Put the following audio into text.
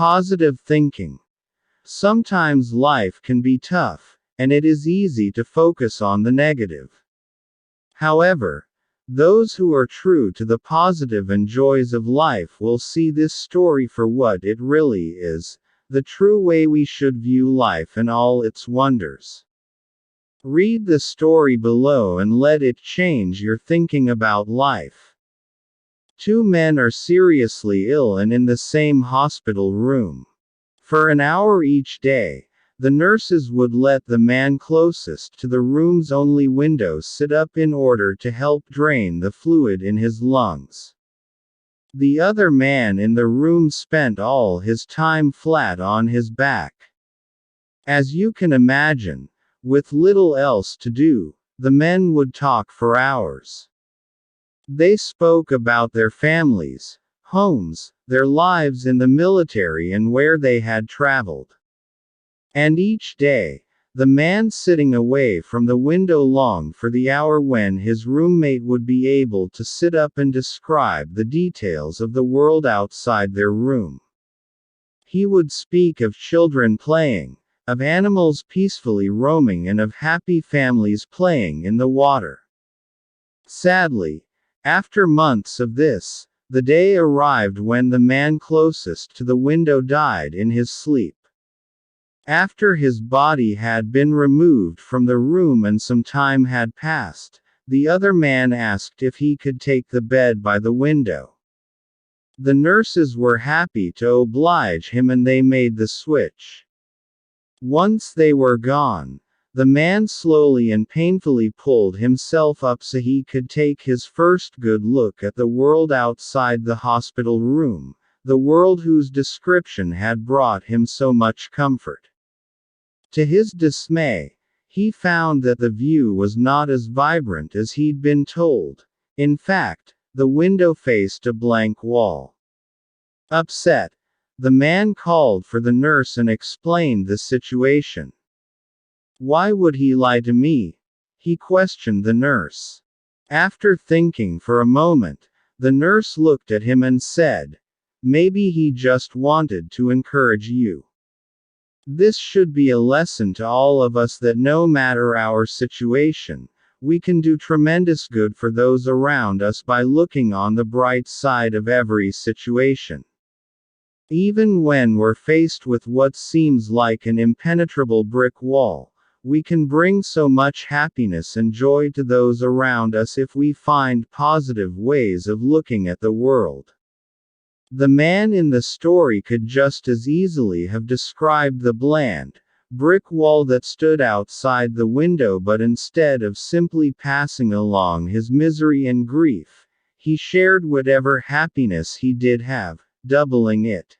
Positive thinking. Sometimes life can be tough, and it is easy to focus on the negative. However, those who are true to the positive and joys of life will see this story for what it really is, the true way we should view life and all its wonders. Read the story below and let it change your thinking about life. Two men are seriously ill and in the same hospital room. For an hour each day, the nurses would let the man closest to the room's only window sit up in order to help drain the fluid in his lungs. The other man in the room spent all his time flat on his back. As you can imagine, with little else to do, the men would talk for hours. They spoke about their families, homes, their lives in the military and where they had traveled. And each day, the man sitting away from the window longed for the hour when his roommate would be able to sit up and describe the details of the world outside their room. He would speak of children playing, of animals peacefully roaming and of happy families playing in the water. Sadly, after months of this, the day arrived when the man closest to the window died in his sleep. After his body had been removed from the room and some time had passed, the other man asked if he could take the bed by the window. The nurses were happy to oblige him and they made the switch. Once they were gone, the man slowly and painfully pulled himself up so he could take his first good look at the world outside the hospital room, the world whose description had brought him so much comfort. To his dismay, he found that the view was not as vibrant as he'd been told. In fact, the window faced a blank wall. Upset, the man called for the nurse and explained the situation. Why would he lie to me? He questioned the nurse. After thinking for a moment, the nurse looked at him and said, "Maybe he just wanted to encourage you." This should be a lesson to all of us that no matter our situation, we can do tremendous good for those around us by looking on the bright side of every situation. Even when we're faced with what seems like an impenetrable brick wall, we can bring so much happiness and joy to those around us if we find positive ways of looking at the world. The man in the story could just as easily have described the bland, brick wall that stood outside the window, but instead of simply passing along his misery and grief, he shared whatever happiness he did have, doubling it.